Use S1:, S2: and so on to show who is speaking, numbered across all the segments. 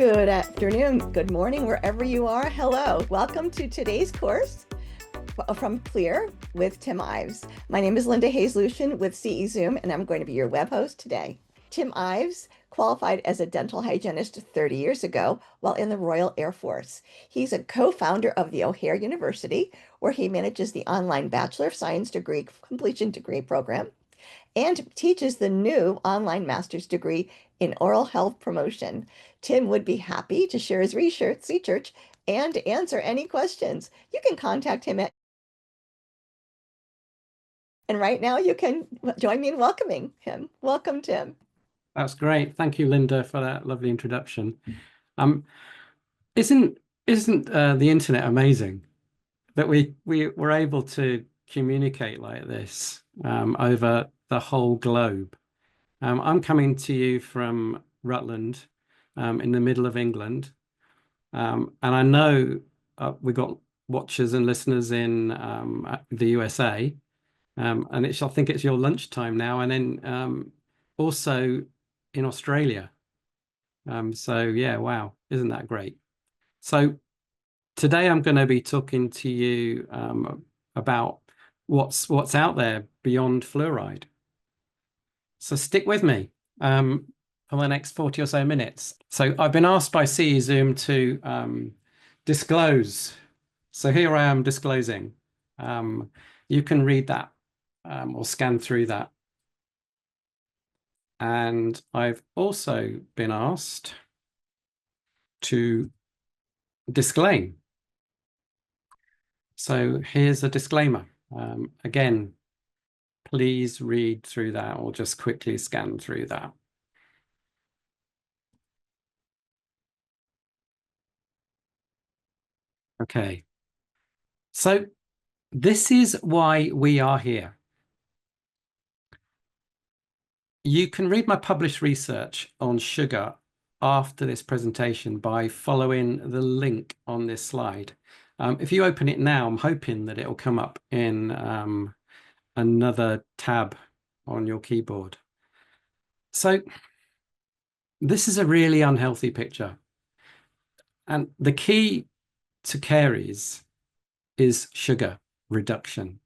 S1: Good afternoon, good morning, wherever you are. Hello, welcome to today's course from Clear with Tim Ives. My name is Linda Hayes-Lucian with CE Zoom, and I'm going to be your web host today. Tim Ives qualified as a dental hygienist 30 years ago while in the Royal Air Force. He's a co-founder of the O'Hare University, where he manages the online Bachelor of Science degree completion degree program and teaches the new online master's degree in oral health promotion. Tim would be happy to share his research and answer any questions. You can contact him and right now you can join me in welcoming him. Welcome, Tim.
S2: That's great. Thank you, Linda, for that lovely introduction. Isn't the internet amazing that we were able to communicate like this over the whole globe? I'm coming to you from Rutland, in the middle of England, and I know we got watchers and listeners in the USA, and I think it's your lunchtime now, and then also in Australia. So yeah, wow, isn't that great? So today I'm going to be talking to you about what's out there beyond fluoride. So stick with me for the next 40 or so minutes. So I've been asked by CE Zoom to disclose. So here I am disclosing. You can read that or scan through that. And I've also been asked to disclaim. So here's a disclaimer. Again, please read through that or just quickly scan through that. Okay. So this is why we are here. You can read my published research on sugar after this presentation by following the link on this slide. If you open it now, I'm hoping that it will come up in another tab on your keyboard. So this is a really unhealthy picture. And the key to caries is sugar reduction.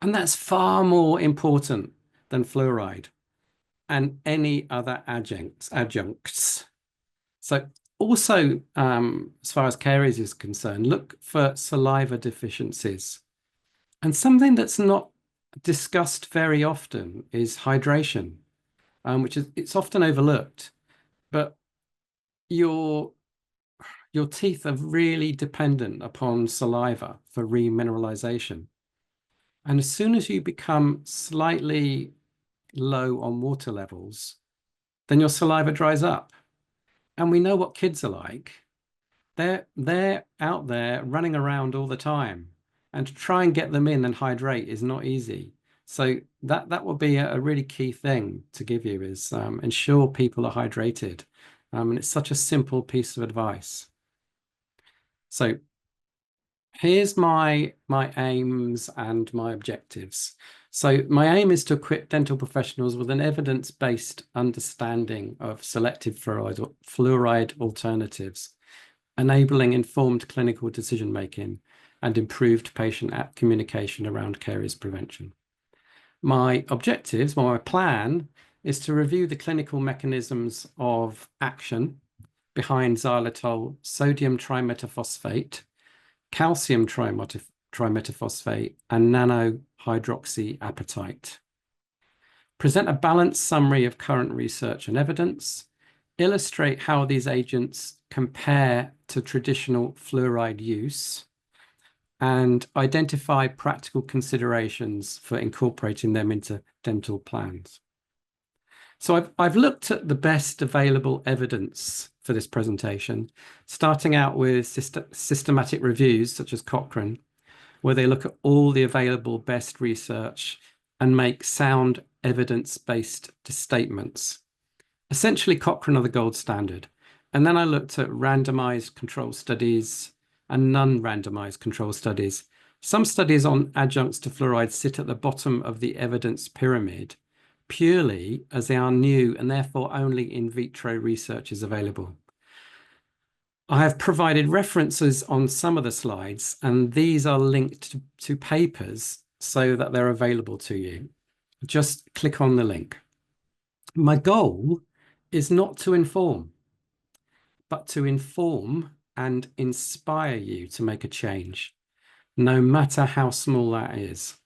S2: And that's far more important than fluoride and any other adjuncts. So also, as far as caries is concerned, look for saliva deficiencies. And something that's not discussed very often is hydration, it's often overlooked, but your teeth are really dependent upon saliva for remineralization. And as soon as you become slightly low on water levels, then your saliva dries up. And we know what kids are like. They're out there running around all the time, and to try and get them in and hydrate is not easy. So that will be a really key thing to give you is ensure people are hydrated. And it's such a simple piece of advice. So here's my aims and my objectives. So my aim is to equip dental professionals with an evidence-based understanding of selective fluoride alternatives, enabling informed clinical decision-making and improved patient communication around caries prevention. My objectives, well, my plan is to review the clinical mechanisms of action behind xylitol sodium trimetaphosphate, calcium trimetaphosphate, and nanohydroxyapatite. Present a balanced summary of current research and evidence, illustrate how these agents compare to traditional fluoride use, and identify practical considerations for incorporating them into dental plans. So I've looked at the best available evidence for this presentation, starting out with systematic reviews such as Cochrane, where they look at all the available best research and make sound evidence-based statements. Essentially, Cochrane are the gold standard. And then I looked at randomized control studies and non-randomized control studies. Some studies on adjuncts to fluoride sit at the bottom of the evidence pyramid, purely as they are new and therefore only in vitro research is available. I have provided references on some of the slides, and these are linked to papers so that they're available to you. Just click on the link. My goal is not to inform, but to inform and inspire you to make a change, no matter how small that is.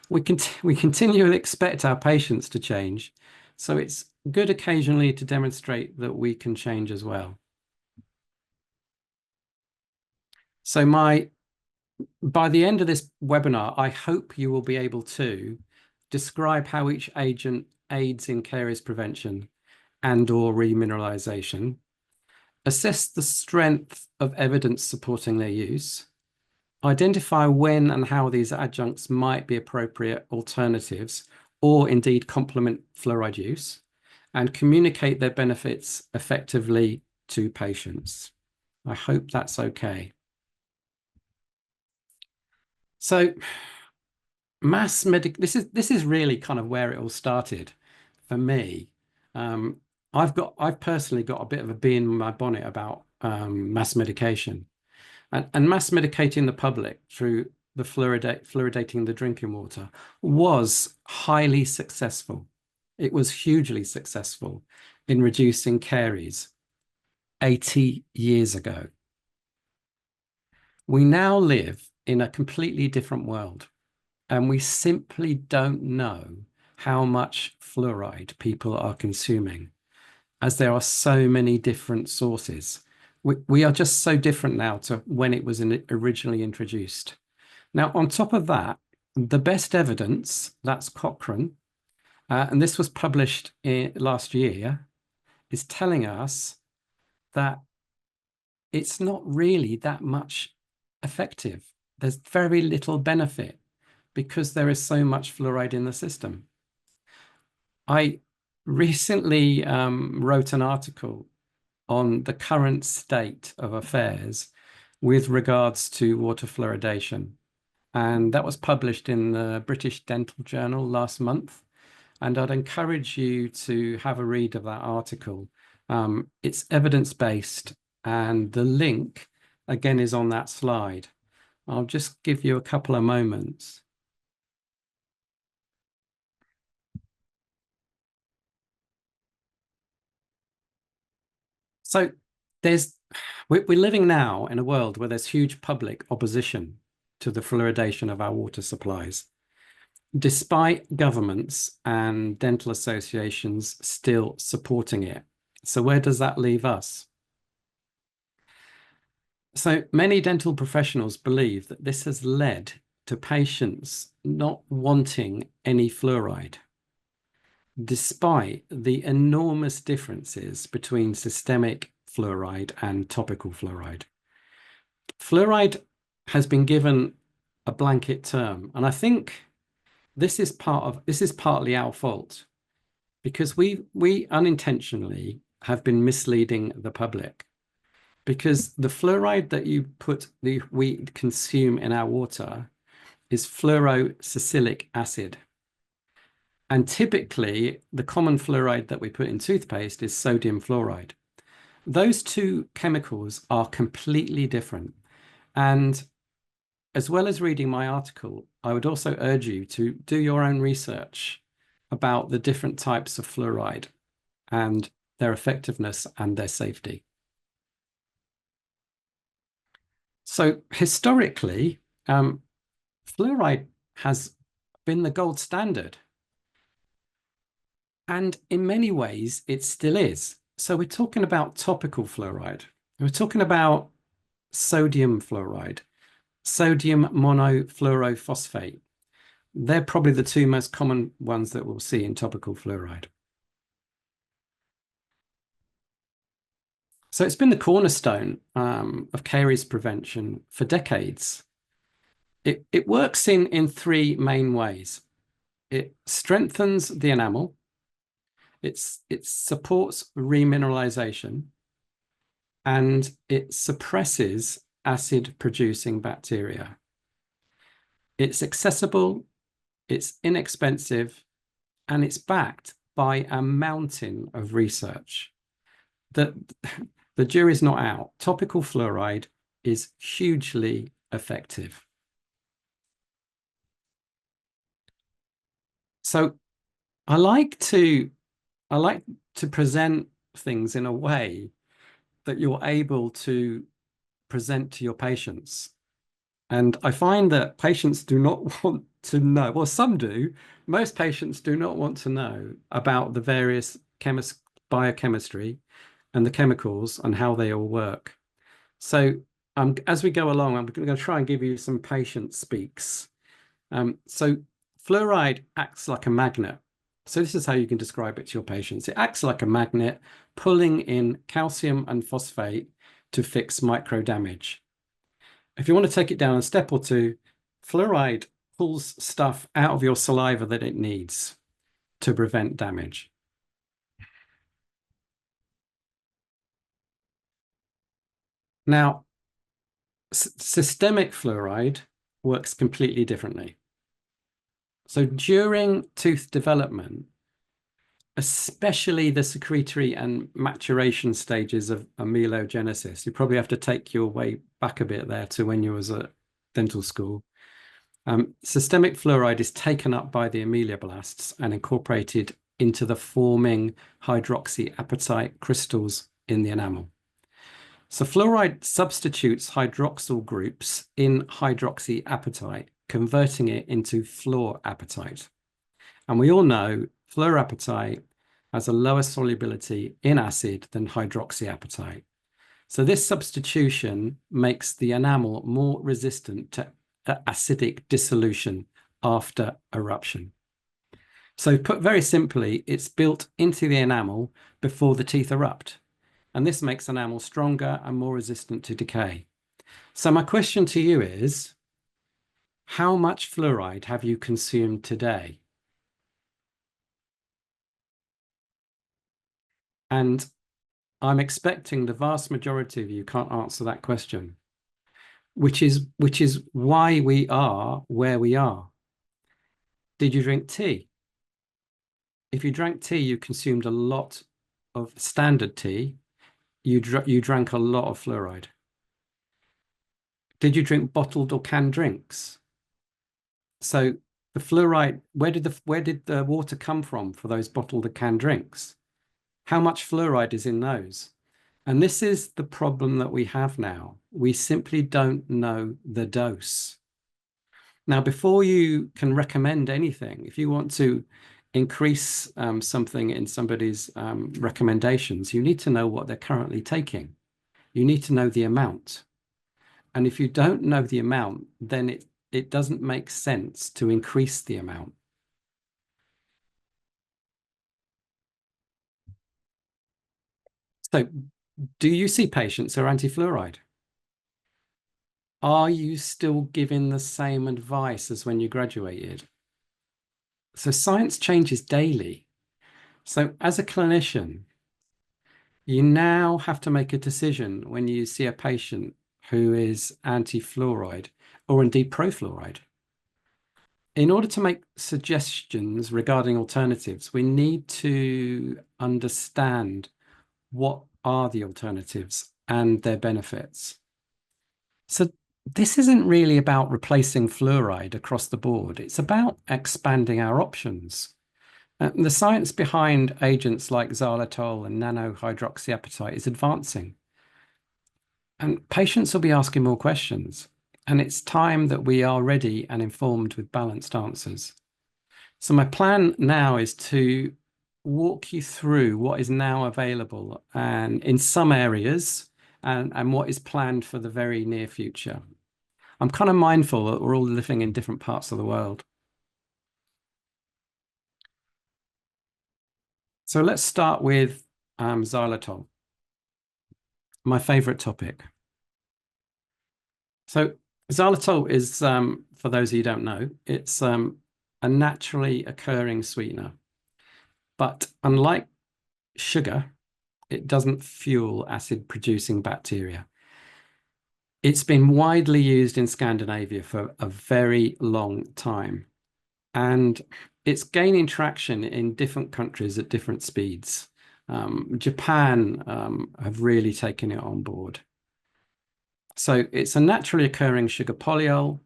S2: We continually expect our patients to change, so it's good occasionally to demonstrate that we can change as well. So by the end of this webinar, I hope you will be able to describe how each agent aids in caries prevention and/or remineralization, assess the strength of evidence supporting their use, identify when and how these adjuncts might be appropriate alternatives or indeed complement fluoride use, and communicate their benefits effectively to patients. I hope that's okay. So this is really kind of where it all started for me. I've personally got a bit of a bee in my bonnet about mass medication and mass medicating the public through the fluoridating the drinking water was highly successful. It was hugely successful in reducing caries 80 years ago. We now live in a completely different world, and we simply don't know how much fluoride people are consuming, as there are so many different sources. We are just so different now to when it was originally introduced. Now, on top of that, the best evidence, that's Cochrane, and this was published last year, is telling us that it's not really that much effective. There's very little benefit because there is so much fluoride in the system. I recently wrote an article on the current state of affairs with regards to water fluoridation. And that was published in the British Dental Journal last month. And I'd encourage you to have a read of that article. It's evidence-based, and the link, again, is on that slide. I'll just give you a couple of moments. So we're living now in a world where there's huge public opposition to the fluoridation of our water supplies, despite governments and dental associations still supporting it. So where does that leave us? So many dental professionals believe that this has led to patients not wanting any fluoride, despite the enormous differences between systemic fluoride and topical fluoride. Fluoride has been given a blanket term, and I think this is partly our fault, because we unintentionally have been misleading the public, because the fluoride that we consume in our water is fluorosalicylic acid. And typically, the common fluoride that we put in toothpaste is sodium fluoride. Those two chemicals are completely different. And as well as reading my article, I would also urge you to do your own research about the different types of fluoride and their effectiveness and their safety. So historically, fluoride has been the gold standard. And in many ways, it still is. So we're talking about topical fluoride. We're talking about sodium fluoride, sodium monofluorophosphate. They're probably the two most common ones that we'll see in topical fluoride. So it's been the cornerstone of caries prevention for decades. It works in three main ways. It strengthens the enamel. It supports remineralization, and it suppresses acid-producing bacteria. It's accessible, it's inexpensive, and it's backed by a mountain of research. The the jury's not out. Topical fluoride is hugely effective. So I like to present things in a way that you're able to present to your patients. And I find that patients do not want to know, well, some do. Most patients do not want to know about the various biochemistry and the chemicals and how they all work. So as we go along, I'm going to try and give you some patient speaks. So fluoride acts like a magnet. So this is how you can describe it to your patients. It acts like a magnet, pulling in calcium and phosphate to fix micro damage. If you want to take it down a step or two, fluoride pulls stuff out of your saliva that it needs to prevent damage. Now, systemic fluoride works completely differently. So during tooth development, especially the secretory and maturation stages of amelogenesis, you probably have to take your way back a bit there to when you was at dental school. Systemic fluoride is taken up by the ameloblasts and incorporated into the forming hydroxyapatite crystals in the enamel. So fluoride substitutes hydroxyl groups in hydroxyapatite, converting it into fluorapatite. And we all know fluorapatite has a lower solubility in acid than hydroxyapatite. So this substitution makes the enamel more resistant to acidic dissolution after eruption. So put very simply, it's built into the enamel before the teeth erupt. And this makes enamel stronger and more resistant to decay. So my question to you is, how much fluoride have you consumed today? And I'm expecting the vast majority of you can't answer that question, which is why we are where we are. Did you drink tea? If you drank tea, you consumed a lot of standard tea. You drank a lot of fluoride. Did you drink bottled or canned drinks? So the fluoride, where did the water come from for those bottled or canned drinks? How much fluoride is in those? And this is the problem that we have now. We simply don't know the dose. Now, before you can recommend anything, if you want to increase something in somebody's recommendations, you need to know what they're currently taking. You need to know the amount. And if you don't know the amount, then it doesn't make sense to increase the amount. So do you see patients who are anti-fluoride? Are you still giving the same advice as when you graduated? So science changes daily. So as a clinician, you now have to make a decision when you see a patient who is anti-fluoride or indeed pro-fluoride. In order to make suggestions regarding alternatives, we need to understand what are the alternatives and their benefits. So this isn't really about replacing fluoride across the board. It's about expanding our options. The science behind agents like xylitol and nanohydroxyapatite is advancing. And patients will be asking more questions. And it's time that we are ready and informed with balanced answers. So my plan now is to walk you through what is now available and in some areas and what is planned for the very near future. I'm kind of mindful that we're all living in different parts of the world. So let's start with xylitol, my favorite topic. So xylitol is, for those of you who don't know, it's a naturally occurring sweetener. But unlike sugar, it doesn't fuel acid-producing bacteria. It's been widely used in Scandinavia for a very long time, and it's gaining traction in different countries at different speeds. Japan have really taken it on board. So it's a naturally occurring sugar polyol.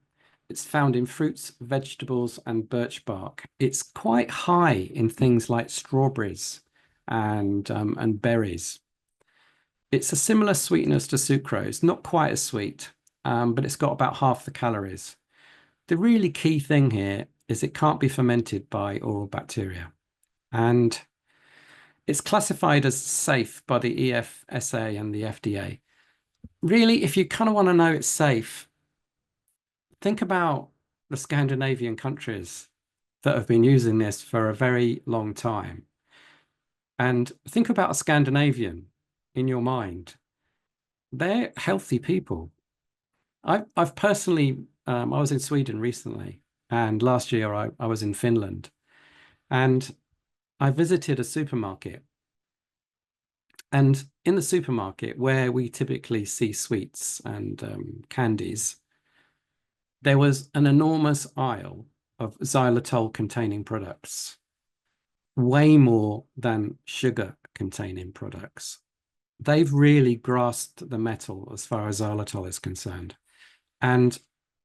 S2: It's found in fruits, vegetables, and birch bark. It's quite high in things like strawberries and berries. It's a similar sweetness to sucrose, not quite as sweet, but it's got about half the calories. The really key thing here is it can't be fermented by oral bacteria. And it's classified as safe by the EFSA and the FDA. Really, if you kind of want to know it's safe, think about the Scandinavian countries that have been using this for a very long time. And think about a Scandinavian in your mind. They're healthy people. I've personally, I was in Sweden recently, and last year I was in Finland, and I visited a supermarket. And in the supermarket, where we typically see sweets and candies, there was an enormous aisle of xylitol containing products, way more than sugar containing products. They've really grasped the metal as far as xylitol is concerned. And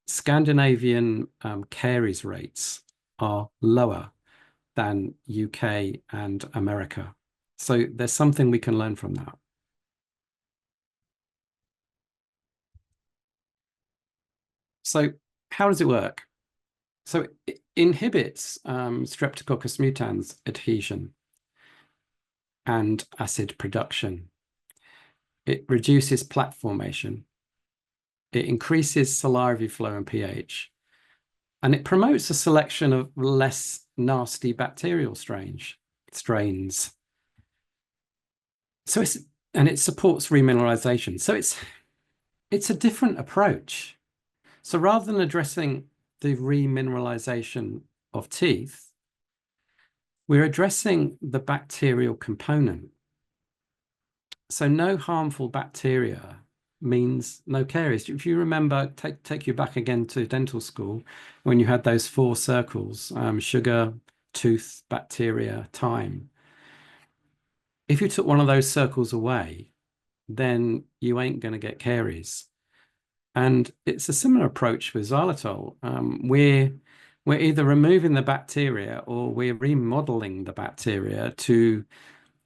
S2: Scandinavian caries rates are lower than UK and America. So there's something we can learn from that. So how does it work? So it inhibits Streptococcus mutans adhesion and acid production. It reduces plaque formation. It increases salivary flow and pH. And it promotes a selection of less nasty bacterial strains. So it supports remineralization. So it's a different approach. So rather than addressing the remineralization of teeth, we're addressing the bacterial component. So no harmful bacteria means no caries. If you remember, take you back again to dental school when you had those four circles, sugar, tooth, bacteria, time. If you took one of those circles away, then you ain't going to get caries. And it's a similar approach with xylitol. We're either removing the bacteria or we're remodeling the bacteria to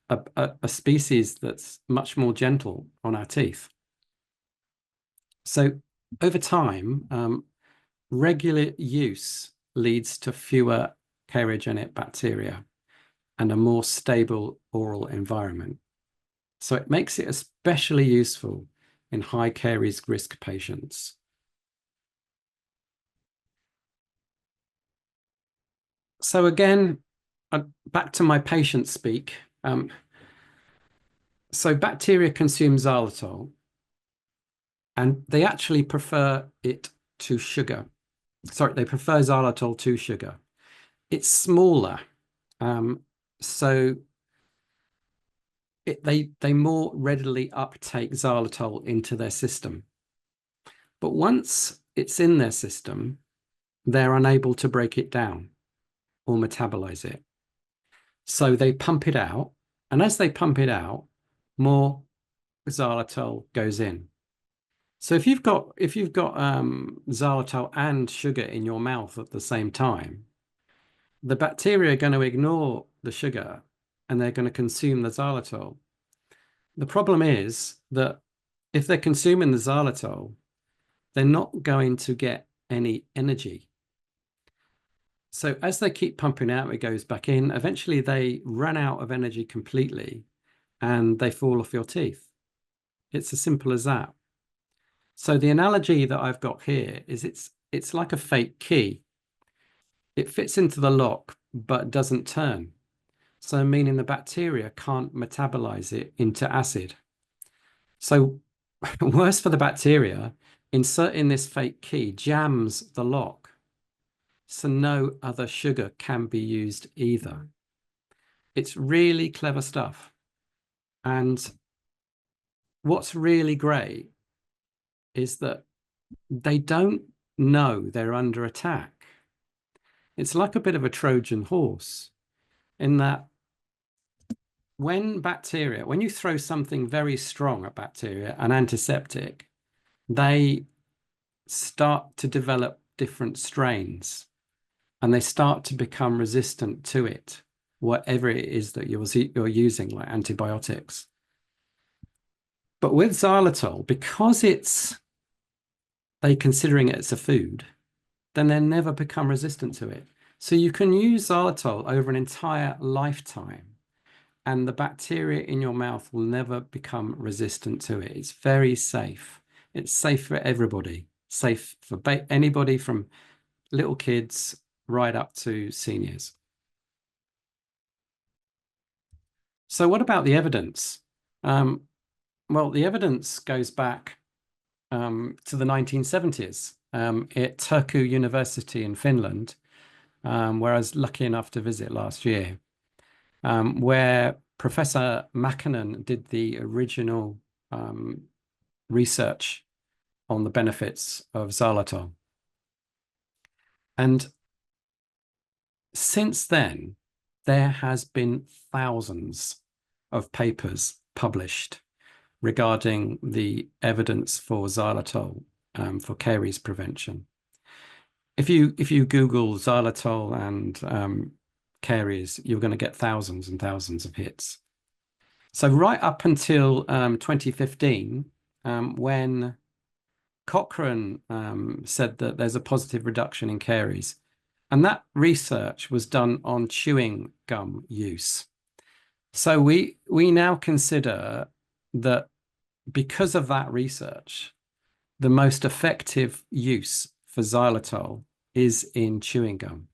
S2: a species that's much more gentle on our teeth. So over time, regular use leads to fewer cariogenic bacteria and a more stable oral environment. So it makes it especially useful in high caries risk patients. So again, back to my patient speak. So bacteria consume xylitol, and they actually prefer it to sugar. Sorry, they prefer xylitol to sugar. It's smaller, so they more readily uptake xylitol into their system. But once it's in their system, they're unable to break it down or metabolize it. So they pump it out, and as they pump it out, more xylitol goes in. So if you've got xylitol and sugar in your mouth at the same time, the bacteria are going to ignore the sugar and they're going to consume the xylitol. The problem is that if they're consuming the xylitol, they're not going to get any energy. So as they keep pumping out, it goes back in. Eventually, they run out of energy completely and they fall off your teeth. It's as simple as that. So the analogy that I've got here is it's like a fake key. It fits into the lock, but doesn't turn. So meaning the bacteria can't metabolize it into acid. So worse for the bacteria, inserting this fake key jams the lock. So no other sugar can be used either. It's really clever stuff. And what's really great is that they don't know they're under attack. It's like a bit of a Trojan horse in that when you throw something very strong at bacteria, an antiseptic, they start to develop different strains and they start to become resistant to it, whatever it is that you're using, like antibiotics. But with xylitol, because they're considering it as a food, then they never become resistant to it. So you can use xylitol over an entire lifetime, and the bacteria in your mouth will never become resistant to it. It's very safe. It's safe for everybody, safe for anybody from little kids right up to seniors. So what about the evidence? Well, the evidence goes back to the 1970s at Turku University in Finland, where I was lucky enough to visit last year, where Professor Mäkinen did the original research on the benefits of xylitol. And since then, there has been thousands of papers published regarding the evidence for xylitol for caries prevention. If you Google xylitol and caries, you're going to get thousands and thousands of hits. So right up until 2015, when Cochrane said that there's a positive reduction in caries, and that research was done on chewing gum use. So we now consider that because of that research, the most effective use for xylitol is in chewing gum,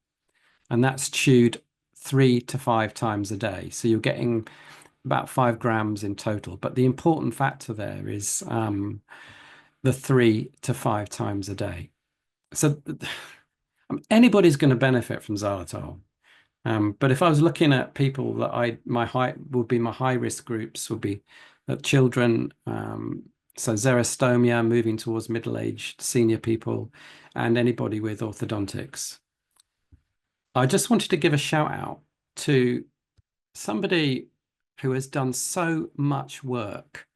S2: and that's chewed 3 to 5 times a day. So you're getting about 5 grams in total. But the important factor there is the 3 to 5 times a day. So anybody's going to benefit from xylitol. But if I was looking at people that my high risk groups would be children, so xerostomia, moving towards middle-aged senior people, and anybody with orthodontics. I just wanted to give a shout out to somebody who has done so much work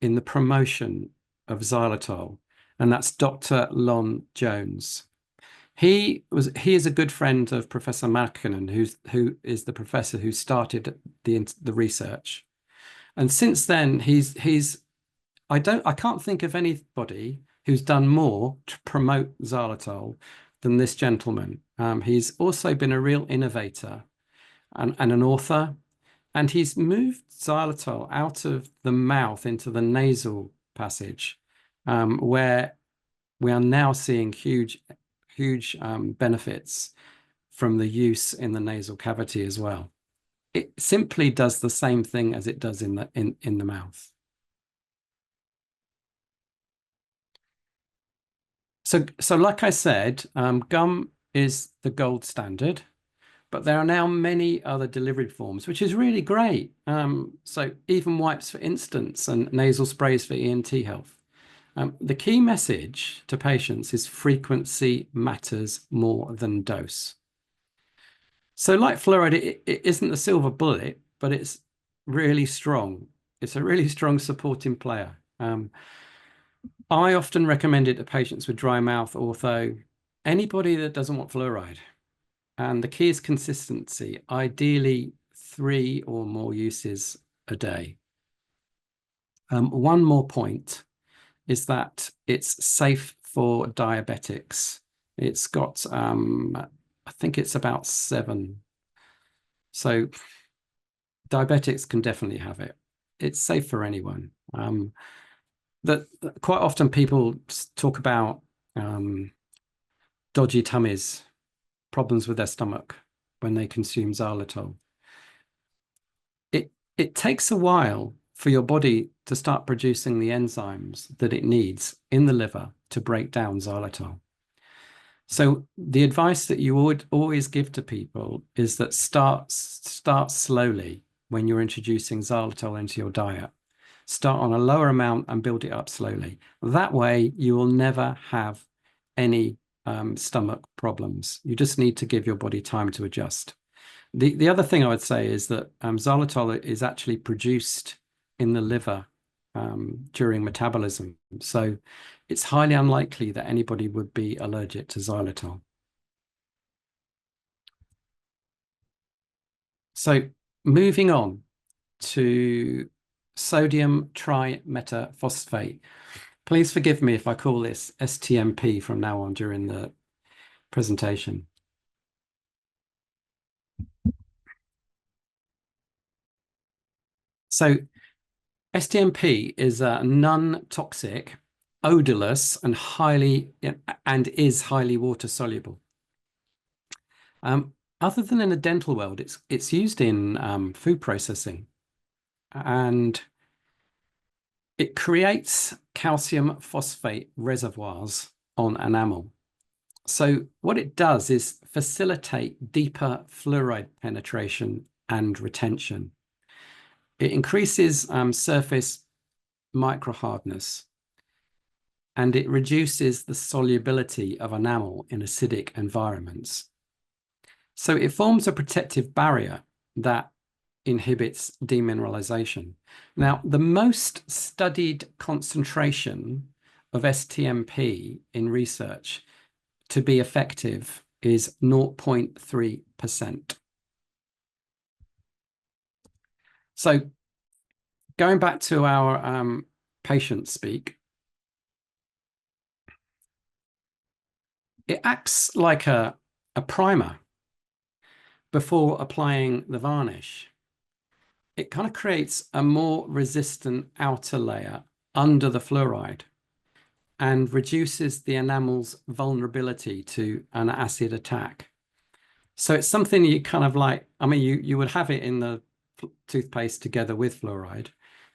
S2: in the promotion of xylitol, and that's Dr. Lon Jones. He is a good friend of Professor Mäkinen, who is the professor who started the research. And since then, I can't think of anybody who's done more to promote xylitol than this gentleman. He's also been a real innovator and an author, and he's moved xylitol out of the mouth into the nasal passage, where we are now seeing huge benefits from the use in the nasal cavity as well. It simply does the same thing as it does in the mouth. So like I said, gum is the gold standard, but there are now many other delivery forms, which is really great. So even wipes, for instance, and nasal sprays for ENT health. The key message to patients is frequency matters more than dose. So like fluoride, it isn't a silver bullet, but it's really strong. It's a really strong supporting player. I often recommend it to patients with dry mouth, ortho, anybody that doesn't want fluoride. And the key is consistency, ideally 3 or more uses a day. One more point is that it's safe for diabetics. It's got, I think it's about 7. So diabetics can definitely have it. It's safe for anyone. That quite often people talk about dodgy tummies, problems with their stomach when they consume xylitol. It takes a while for your body to start producing the enzymes that it needs in the liver to break down xylitol. So the advice that you would always give to people is that start slowly when you're introducing xylitol into your diet. Start on a lower amount and build it up slowly. That way, you will never have any stomach problems. You just need to give your body time to adjust. The other thing I would say is that xylitol is actually produced in the liver during metabolism. So it's highly unlikely that anybody would be allergic to xylitol. So moving on to sodium trimetaphosphate. Please forgive me if I call this STMP from now on during the presentation. So STMP is a non-toxic, odorless, and is highly water soluble. Other than in the dental world, it's used in food processing, and it creates calcium phosphate reservoirs on enamel. So what it does is facilitate deeper fluoride penetration and retention. It increases surface microhardness, and it reduces the solubility of enamel in acidic environments. So it forms a protective barrier that inhibits demineralization. Now, the most studied concentration of STMP in research to be effective is 0.3%. So going back to our patient speak, it acts like a primer before applying the varnish. It kind of creates a more resistant outer layer under the fluoride and reduces the enamel's vulnerability to an acid attack. So it's something you kind of like, I mean, you would have it in the toothpaste together with fluoride,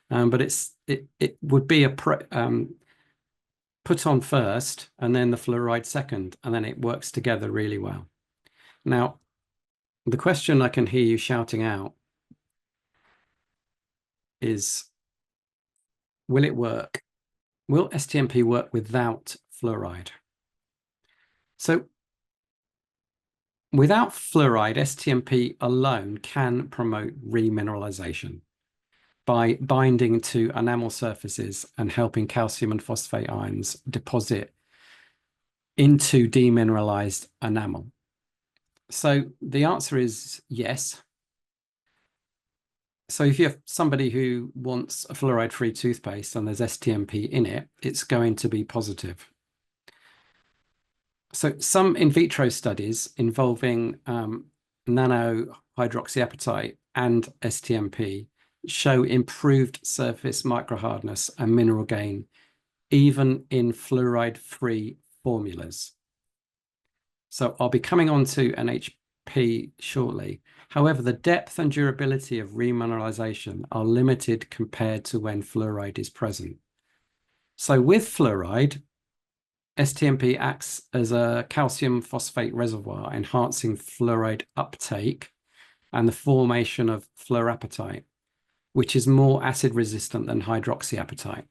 S2: but it would be put on first and then the fluoride second, and then it works together really well. Now, the question I can hear you shouting out is, will it work? Will STMP work without fluoride? So without fluoride, STMP alone can promote remineralization by binding to enamel surfaces and helping calcium and phosphate ions deposit into demineralized enamel. So the answer is yes. So if you have somebody who wants a fluoride-free toothpaste and there's STMP in it, it's going to be positive. So some in vitro studies involving nanohydroxyapatite and STMP show improved surface microhardness and mineral gain, even in fluoride-free formulas. So I'll be coming on to NHP shortly. However, the depth and durability of remineralization are limited compared to when fluoride is present. So with fluoride, STMP acts as a calcium phosphate reservoir, enhancing fluoride uptake and the formation of fluorapatite, which is more acid resistant than hydroxyapatite.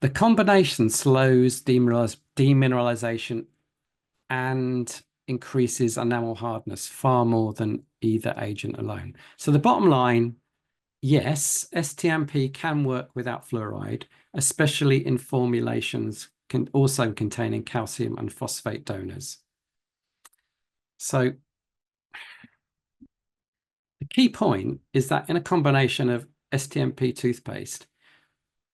S2: The combination slows demineralization and increases enamel hardness far more than either agent alone. So the bottom line, yes, STMP can work without fluoride, especially in formulations also containing calcium and phosphate donors. So the key point is that in a combination of STMP toothpaste,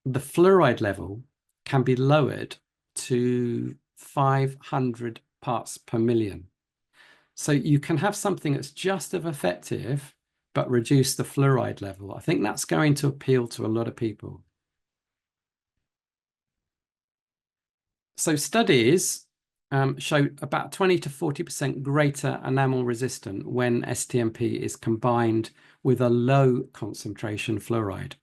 S2: the fluoride level can be lowered to 500 parts per million. So you can have something that's just as effective, but reduce the fluoride level. I think that's going to appeal to a lot of people. So studies show about 20 to 40% greater enamel resistant when STMP is combined with a low concentration fluoride.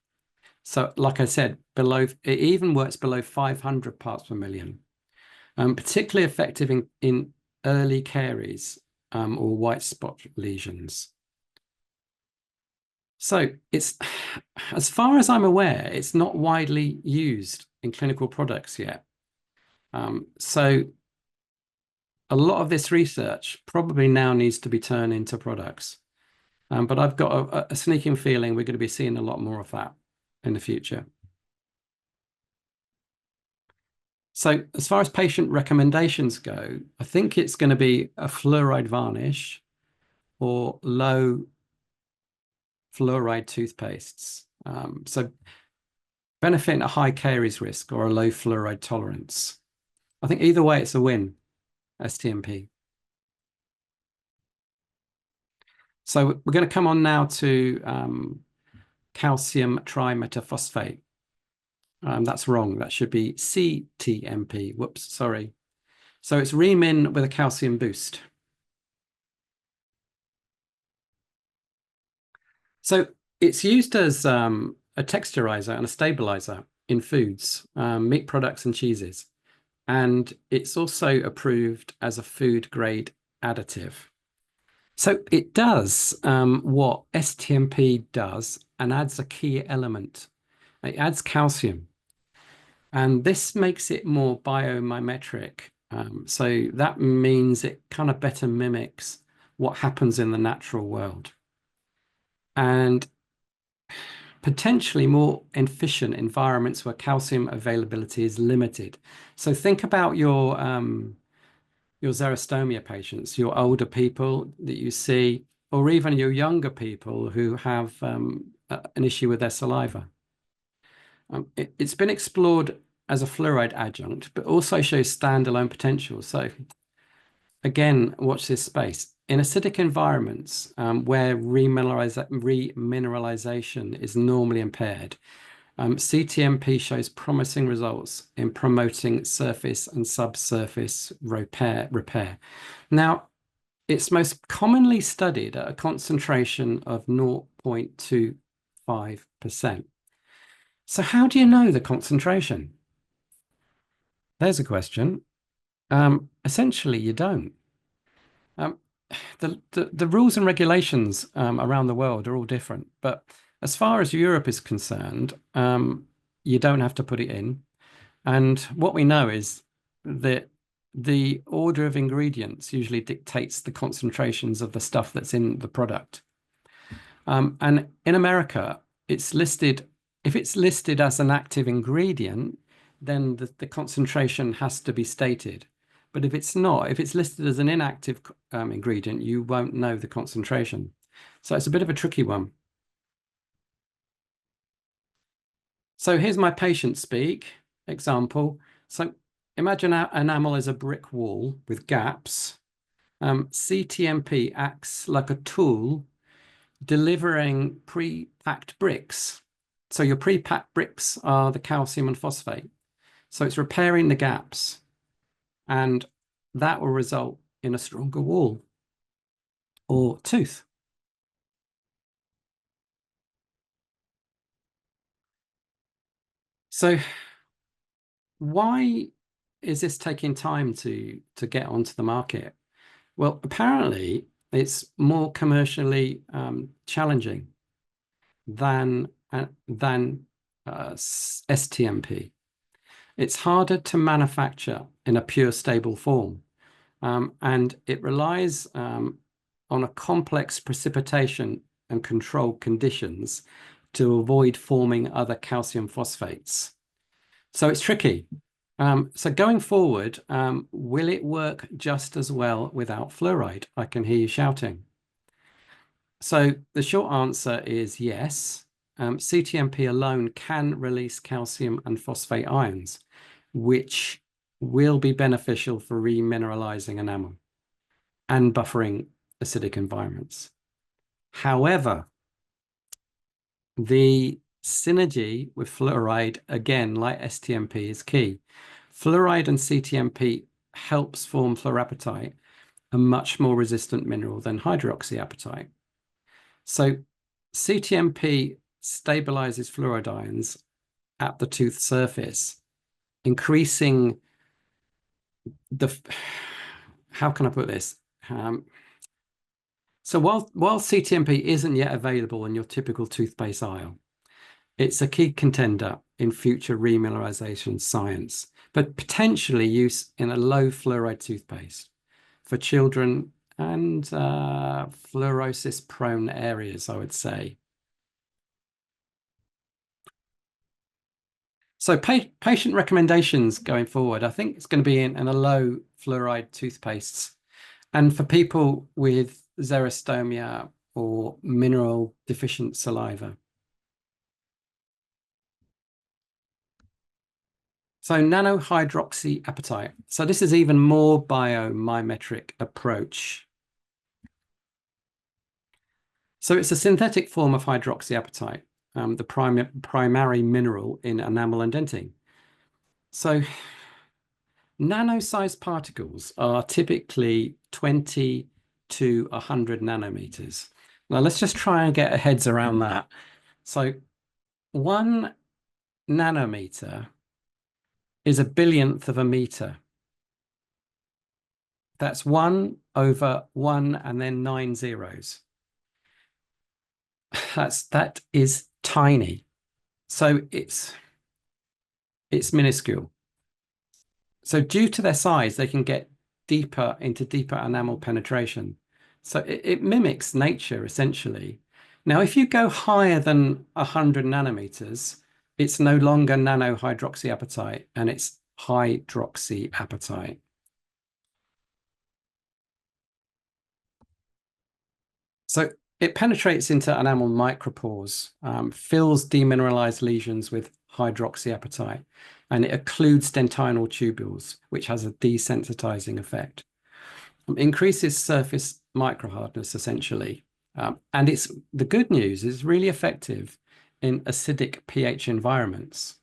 S2: So like I said, it even works below 500 parts per million, particularly effective in early caries or white spot lesions. So it's, as far as I'm aware, it's not widely used in clinical products yet. So a lot of this research probably now needs to be turned into products. But I've got a sneaking feeling we're going to be seeing a lot more of that in the future. So as far as patient recommendations go, I think it's going to be a fluoride varnish or low fluoride toothpastes. So benefiting a high caries risk or a low fluoride tolerance. I think either way, it's a win, STMP. So we're going to come on now to calcium trimetaphosphate. That's wrong. That should be CTMP. Whoops, sorry. So it's Remin with a calcium boost. So it's used as a texturizer and a stabilizer in foods, meat products and cheeses. And it's also approved as a food grade additive. So it does what STMP does and adds a key element. It adds calcium. And this makes it more biomimetic. So that means it kind of better mimics what happens in the natural world. And potentially more efficient environments where calcium availability is limited. So think about your xerostomia patients, your older people that you see, or even your younger people who have an issue with their saliva. It's been explored as a fluoride adjunct, but also shows standalone potential. So again, watch this space. In acidic environments where remineralization is normally impaired, CTMP shows promising results in promoting surface and subsurface repair. Now, it's most commonly studied at a concentration of 0.25%. So how do you know the concentration? There's a question. Essentially, you don't. Um, the rules and regulations around the world are all different, but as far as Europe is concerned, you don't have to put it in. And what we know is that the order of ingredients usually dictates the concentrations of the stuff that's in the product. And in America, it's listed, if it's listed as an active ingredient, then the concentration has to be stated. But if it's not, if it's listed as an inactive ingredient, you won't know the concentration. So it's a bit of a tricky one. So here's my patient speak example. So imagine our enamel is a brick wall with gaps. CTMP acts like a tool delivering pre-packed bricks. So your pre-packed bricks are the calcium and phosphate. So it's repairing the gaps, and that will result in a stronger wall or tooth. So why is this taking time to get onto the market? Well, apparently it's more commercially challenging than STMP. It's harder to manufacture in a pure stable form, and it relies on a complex precipitation and controlled conditions to avoid forming other calcium phosphates. So it's tricky. So going forward, will it work just as well without fluoride? I can hear you shouting. So the short answer is yes. CTMP alone can release calcium and phosphate ions, which will be beneficial for remineralizing enamel and buffering acidic environments. However, the synergy with fluoride, again, like STMP, is key. Fluoride and CTMP helps form fluorapatite, a much more resistant mineral than hydroxyapatite. So CTMP stabilizes fluoride ions at the tooth surface, increasing the, how can I put this? So while CTMP isn't yet available in your typical toothpaste aisle, it's a key contender in future remineralization science, but potentially use in a low fluoride toothpaste for children and fluorosis-prone areas, I would say. So patient recommendations going forward, I think it's going to be in a low fluoride toothpastes. And for people with xerostomia or mineral deficient saliva. So nanohydroxyapatite. So this is even more biomimetic approach. So it's a synthetic form of hydroxyapatite, the primary mineral in enamel and dentin. So nano-sized particles are typically 20 to 100 nanometers. Now let's just try and get our heads around that. So 1 nanometer is a billionth of a meter. That's 1 over 1 and then 9 zeros. That is tiny. So it's minuscule. So due to their size, they can get deeper into deeper enamel penetration. So it mimics nature essentially. Now, if you go higher than 100 nanometers, it's no longer nanohydroxyapatite and it's hydroxyapatite. So it penetrates into enamel micropores, fills demineralized lesions with hydroxyapatite, and it occludes dentinal tubules, which has a desensitizing effect. Increases surface microhardness, essentially. And the good news is really effective in acidic pH environments.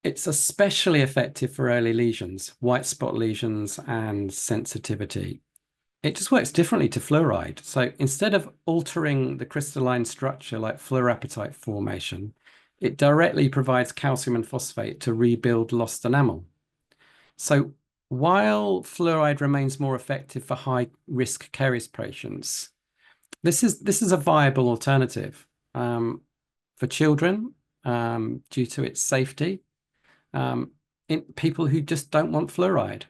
S2: It's especially effective for early lesions, white spot lesions, and sensitivity. It just works differently to fluoride. So instead of altering the crystalline structure like fluorapatite formation, it directly provides calcium and phosphate to rebuild lost enamel. So while fluoride remains more effective for high-risk caries patients, this is a viable alternative for children due to its safety, in people who just don't want fluoride,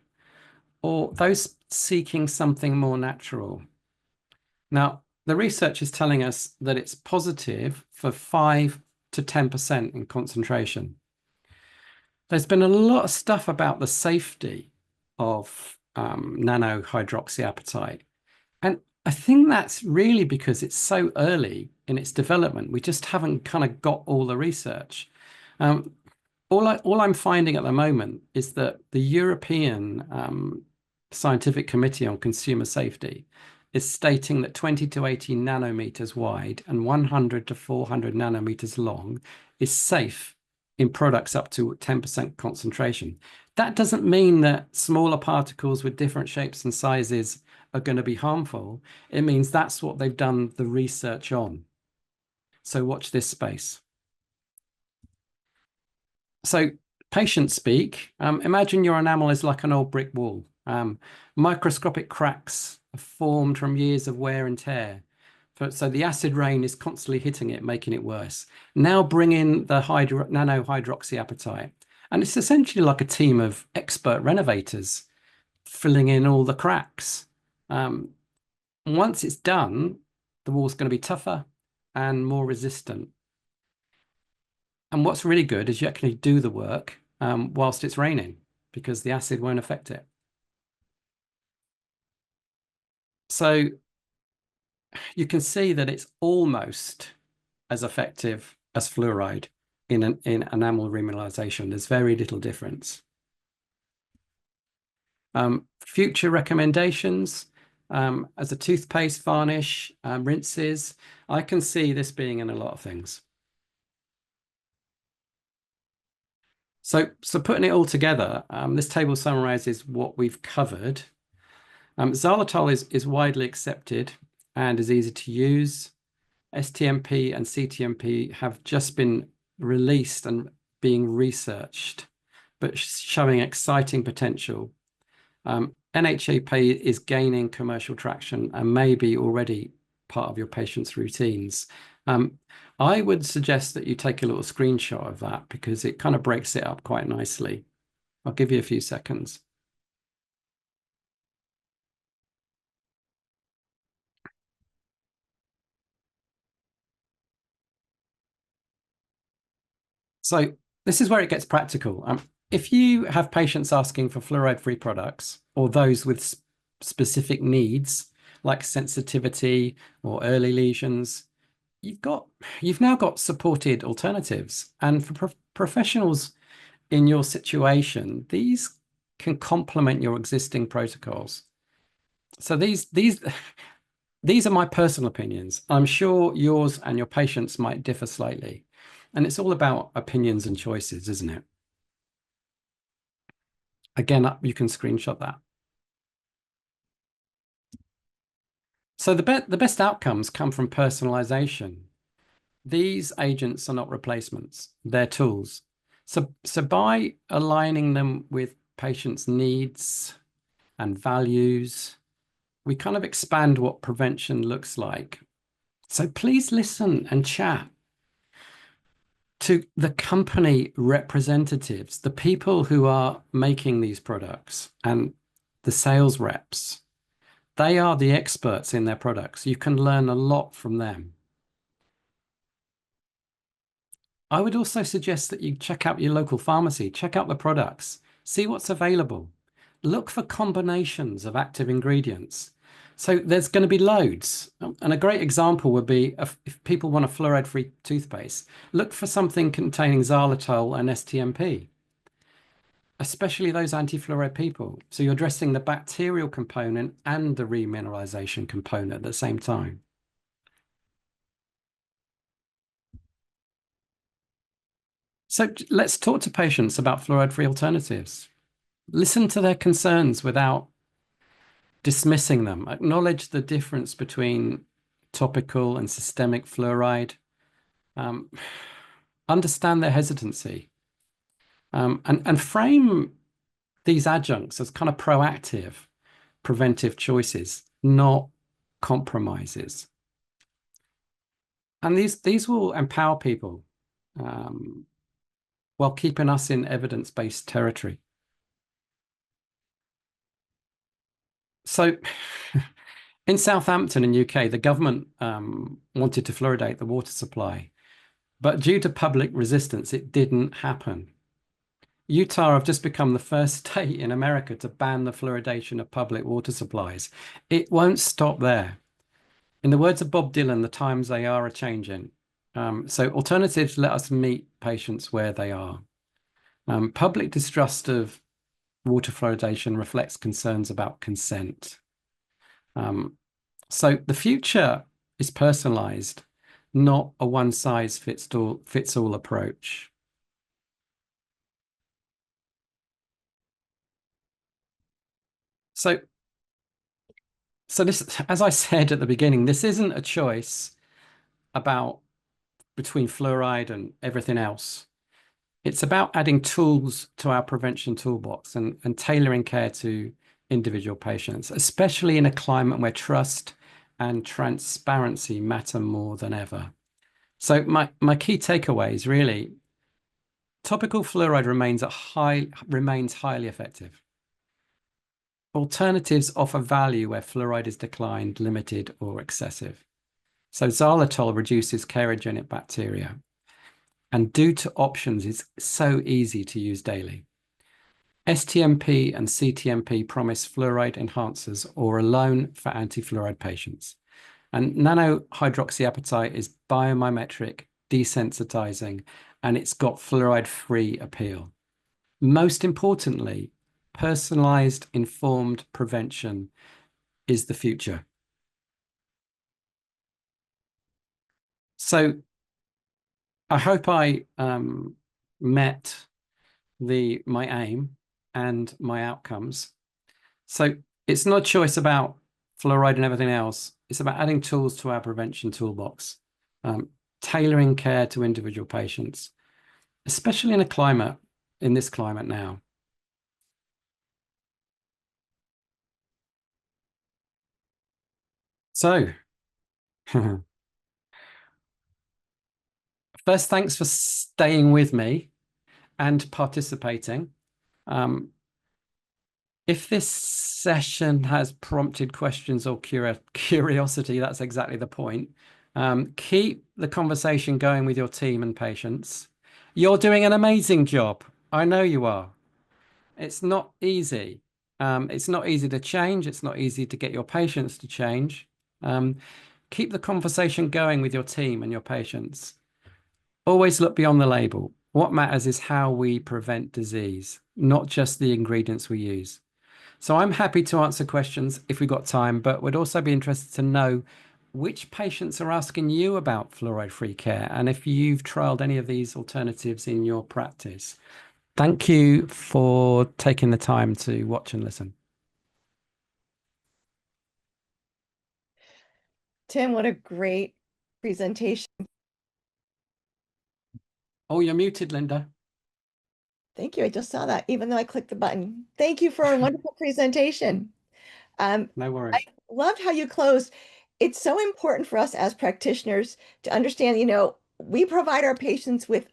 S2: or those seeking something more natural. Now, the research is telling us that it's positive for 5 to 10% in concentration. There's been a lot of stuff about the safety of nanohydroxyapatite. And I think that's really because it's so early in its development. We just haven't kind of got all the research. All I'm finding at the moment is that the European Scientific Committee on Consumer Safety is stating that 20 to 80 nanometers wide and 100 to 400 nanometers long is safe in products up to 10% concentration. That doesn't mean that smaller particles with different shapes and sizes are going to be harmful. It means that's what they've done the research on. So watch this space. So patient speak, imagine your enamel is like an old brick wall. Microscopic cracks are formed from years of wear and tear. So the acid rain is constantly hitting it, making it worse. Now bring in the nanohydroxyapatite. And it's essentially like a team of expert renovators filling in all the cracks. Once it's done, the wall's going to be tougher and more resistant. And what's really good is you actually do the work whilst it's raining because the acid won't affect it. So you can see that it's almost as effective as fluoride in enamel remineralization. There's very little difference. Future recommendations, as a toothpaste varnish, rinses, I can see this being in a lot of things. So putting it all together, this table summarizes what we've covered. Xylitol is widely accepted and is easy to use. STMP and CTMP have just been released and being researched, but showing exciting potential. NHAP is gaining commercial traction and may be already part of your patient's routines. I would suggest that you take a little screenshot of that because it kind of breaks it up quite nicely. I'll give you a few seconds. So this is where it gets practical. If you have patients asking for fluoride-free products or those with specific needs like sensitivity or early lesions, you've now got supported alternatives. And for professionals in your situation, these can complement your existing protocols. So these are my personal opinions. I'm sure yours and your patients might differ slightly. And it's all about opinions and choices, isn't it? Again, you can screenshot that. So the best outcomes come from personalization. These agents are not replacements, they're tools. So by aligning them with patients' needs and values, we kind of expand what prevention looks like. So please listen and chat to the company representatives, the people who are making these products and the sales reps. They are the experts in their products. You can learn a lot from them. I would also suggest that you check out your local pharmacy, check out the products, see what's available. Look for combinations of active ingredients. So there's going to be loads. And a great example would be if people want a fluoride-free toothpaste, look for something containing xylitol and STMP, especially those anti-fluoride people. So you're addressing the bacterial component and the remineralization component at the same time. So let's talk to patients about fluoride-free alternatives. Listen to their concerns without dismissing them. Acknowledge the difference between topical and systemic fluoride. Um, understand their hesitancy. And frame these adjuncts as kind of proactive, preventive choices, not compromises. And these will empower people while keeping us in evidence-based territory. So in Southampton in UK, the government wanted to fluoridate the water supply, but due to public resistance, it didn't happen. Utah have just become the first state in America to ban the fluoridation of public water supplies. It won't stop there. In the words of Bob Dylan, the times they are changing. So alternatives let us meet patients where they are. Public distrust of water fluoridation reflects concerns about consent. So the future is personalized, not a one size fits all approach. So this, as I said at the beginning, this isn't a choice about between fluoride and everything else. It's about adding tools to our prevention toolbox and tailoring care to individual patients, especially in a climate where trust and transparency matter more than ever. So my key takeaways really, topical fluoride remains highly effective. Alternatives offer value where fluoride is declined, limited, or excessive. So xylitol reduces carcinogenic bacteria, and due to options, it's so easy to use daily. STMP and CTMP promise fluoride enhancers or alone for anti-fluoride patients. And nanohydroxyapatite is biomimetric, desensitizing, and it's got fluoride-free appeal. Most importantly, personalized, informed prevention is the future. So I hope I met my aim and my outcomes. So it's not a choice about fluoride and everything else. It's about adding tools to our prevention toolbox, tailoring care to individual patients, especially in this climate now. So first, thanks for staying with me and participating. If this session has prompted questions or curiosity, that's exactly the point. Keep the conversation going with your team and patients. You're doing an amazing job. I know you are. It's not easy. It's not easy to change. It's not easy to get your patients to change. Um, keep the conversation going with your team and your patients. Always look beyond the label. What matters is how we prevent disease, not just the ingredients we use. So I'm happy to answer questions if we've got time, but would also be interested to know which patients are asking you about fluoride-free care and if you've trialed any of these alternatives in your practice. Thank you for taking the time to watch and listen.
S1: Tim, what a great presentation.
S2: Oh, you're muted, Linda.
S1: Thank you. I just saw that, even though I clicked the button. Thank you for a wonderful presentation.
S2: No
S1: I
S2: worries.
S1: loved how you closed. It's so important for us as practitioners to understand, we provide our patients with,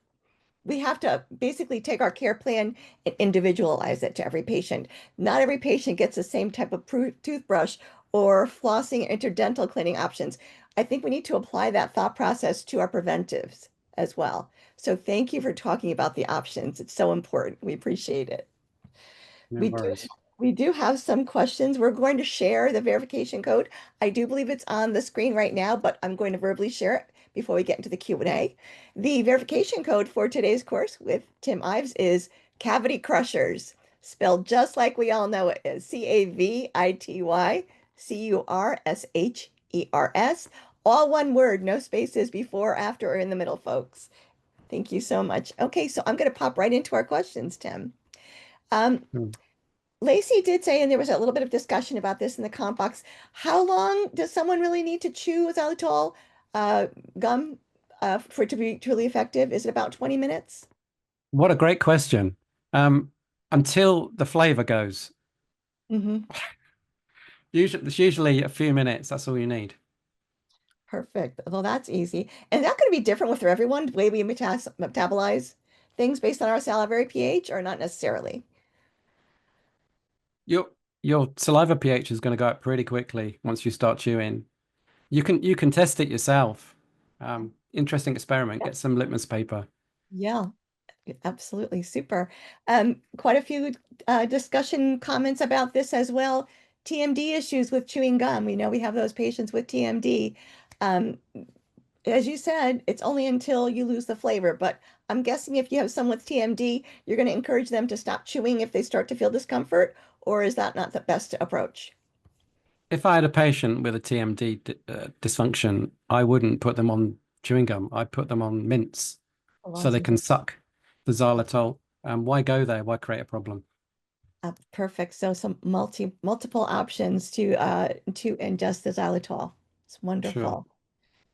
S1: we have to basically take our care plan and individualize it to every patient. Not every patient gets the same type of toothbrush or flossing interdental cleaning options. I think we need to apply that thought process to our preventives as well. So thank you for talking about the options. It's so important. We appreciate it.
S2: No
S1: We do
S2: worries.
S1: we do have some questions. We're going to share the verification code. I do believe it's on the screen right now, but I'm going to verbally share it before we get into the Q&A. The verification code for today's course with Tim Ives is Cavity Crushers, spelled just like we all know it is. CAVITYCURSHERS. All one word, no spaces before, after, or in the middle, folks. Thank you so much. Okay, so I'm going to pop right into our questions, Tim. Um,
S2: Hmm.
S1: Lacey did say, and there was a little bit of discussion about this in the comp box, how long does someone really need to chew xylitol uh, gum for it to be truly effective? Is it about 20 minutes?
S2: What a great question. Um, until the flavor goes.
S1: Hmm.
S2: It's usually a few minutes. That's all you need.
S1: Perfect. Well, that's easy. And that could be different with everyone, the way we metabolize things based on our salivary pH, or not necessarily.
S2: Your your saliva pH is going to go up pretty quickly once you start chewing. You can test it yourself. Interesting experiment. Get some litmus paper.
S1: Yeah. Absolutely, super. Quite a few discussion comments about this as well. TMD issues with chewing gum. We know we have those patients with TMD. Um, as you said, it's only until you lose the flavor, but I'm guessing if you have someone with TMD, you're going to encourage them to stop chewing if they start to feel discomfort, or is that not the best approach?
S2: If I had a patient with a TMD dysfunction, I wouldn't put them on chewing gum. I'd put them on mints
S1: A
S2: so they can
S1: lozenge.
S2: suck the xylitol. Why go there? Why create a problem?
S1: Perfect. So some multiple options to ingest the xylitol. It's
S2: Sure.
S1: wonderful.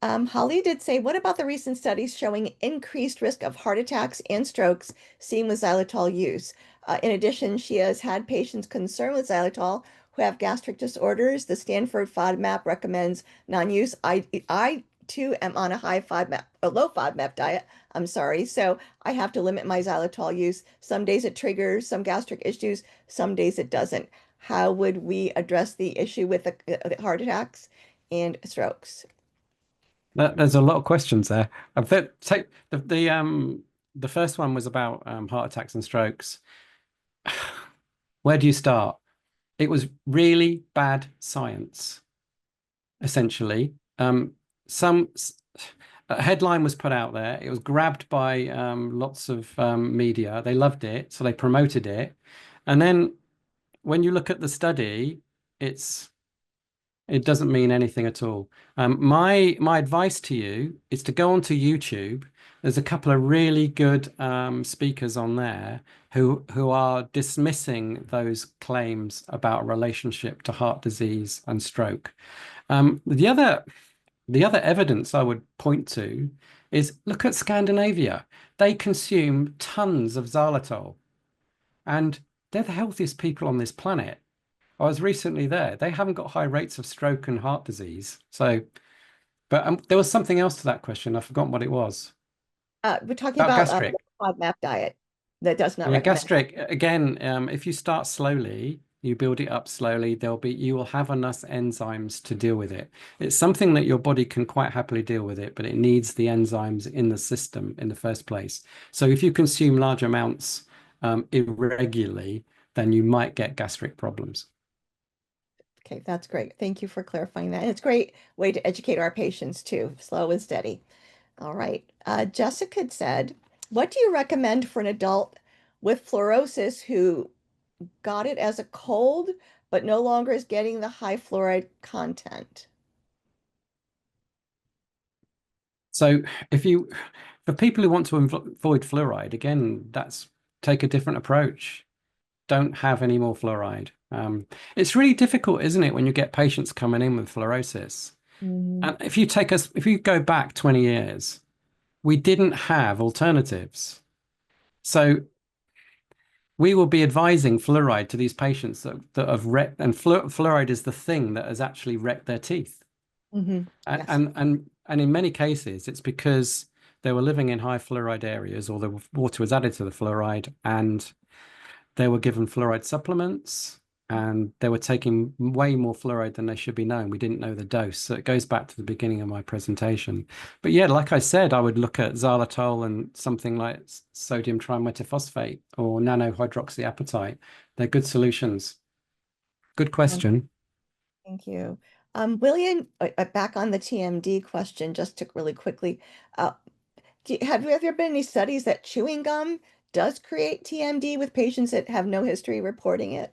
S1: Holly did say, what about the recent studies showing increased risk of heart attacks and strokes seen with xylitol use? In addition, she has had patients concerned with xylitol who have gastric disorders. The Stanford FODMAP recommends non-use. I too am on a low FODMAP diet. I'm sorry. So I have to limit my xylitol use. Some days it triggers some gastric issues, some days it doesn't. How would we address the issue with the heart attacks and strokes?
S2: There's a lot of questions there. Take the first one was about heart attacks and strokes. Where do you start? It was really bad science, essentially. Some a headline was put out there. It was grabbed by lots of media. They loved it, so they promoted it. And then when you look at the study, it doesn't mean anything at all. My advice to you is to go onto YouTube. There's a couple of really good speakers on there who are dismissing those claims about relationship to heart disease and stroke. The other evidence I would point to is look at Scandinavia. They consume tons of xylitol, and they're the healthiest people on this planet. I was recently there. They haven't got high rates of stroke and heart disease. So, but there was something else to that question. I've forgotten what it was.
S1: We're talking
S2: About
S1: about
S2: gastric.
S1: FODMAP diet that does not
S2: Yeah,
S1: recommend.
S2: gastric. Again, if you start slowly, You build it up slowly. You will have enough enzymes to deal with it. It's something that your body can quite happily deal with it, but it needs the enzymes in the system in the first place. So if you consume large amounts irregularly, then you might get gastric problems.
S1: Okay, that's great. Thank you for clarifying that. And it's a great way to educate our patients too, slow and steady. All right. Jessica said, what do you recommend for an adult with fluorosis who got it as a cold, but no longer is getting the high fluoride content?
S2: So if you, for people who want to avoid fluoride, again, that's take a different approach. Don't have any more fluoride. It's really difficult, isn't it, when you get patients coming in with fluorosis?
S1: Mhm.
S2: And if you go back 20 years, we didn't have alternatives. So we will be advising fluoride to these patients that have wrecked, and fluoride is the thing that has actually wrecked their teeth. And,
S1: Yes.
S2: and and and in many cases, it's because they were living in high fluoride areas, or the water was added to the fluoride, and they were given fluoride supplements, and they were taking way more fluoride than they should be known. We didn't know the dose. So it goes back to the beginning of my presentation. But yeah, like I said, I would look at xylitol and something like sodium trimetylphosphate or nanohydroxyapatite. They're good solutions. Good
S1: Um,
S2: question.
S1: Thank you. William, back on the TMD question, just to really quickly, uh, have there been any studies that chewing gum does create TMD with patients that have no history reporting it?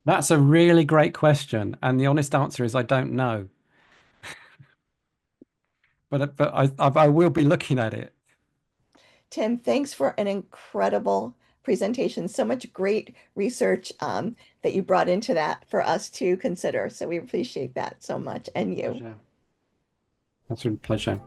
S2: That's a really great question. And the honest answer is I don't know. But I will be looking at it.
S1: Tim, thanks for an incredible presentation. So much great research that you brought into that for us to consider. So we appreciate that so much, and you.
S2: Pleasure. That's a pleasure.